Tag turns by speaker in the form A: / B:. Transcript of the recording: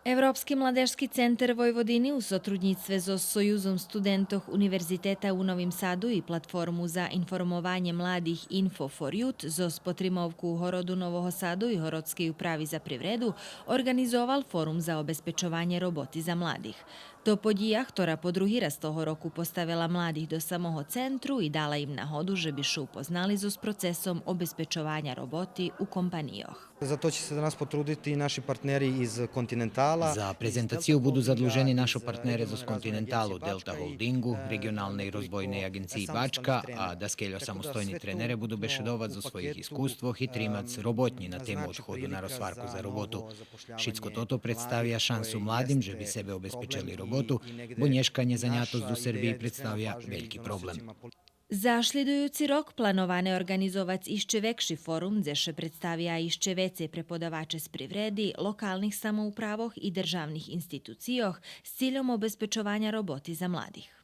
A: Evropski mladežski centar Vojvodini u sotrudnictve so Sojuzom studentov Univerziteta u Novim Sadu i platformu za informovanje mladih Info for Youth ZOS Potrimovku u Horodu Novoho Sadu i Horodskej upravi za privredu organizoval forum za obezpečovanje roboti za mladih. To podija, ktorá po druhý raz toho roku postavila mladih do samoho centru i dala im nahodu, že bi šo upoznali s procesom obezpečovanja roboti u kompanijoh.
B: Za to će se danas potruditi i naši partneri iz Kontinentala.
C: Za prezentaciju budu zadluženi naši partnere z Kontinentalu, Delta Holdingu, regionalnej rozvojnej agenciji Bačka, a da skeljo samostojni trenere budu bešedovat za svojih iskustvoh i trimac robotnji na temu odhodu na rozvarku za robotu. Šitsko toto predstavlja šansu mladim, že bi sebe obezpečili robotu, bo nješkanje zanjatost u Srbiji predstavlja veliki problem.
A: Za šlidujući rok planovane organizovac išće vekši forum, gdje še predstavlja išće vece prepodavače z privredi, lokalnih samoupravoh i državnih institucijoh s ciljom obezpečovanja roboti za mladih.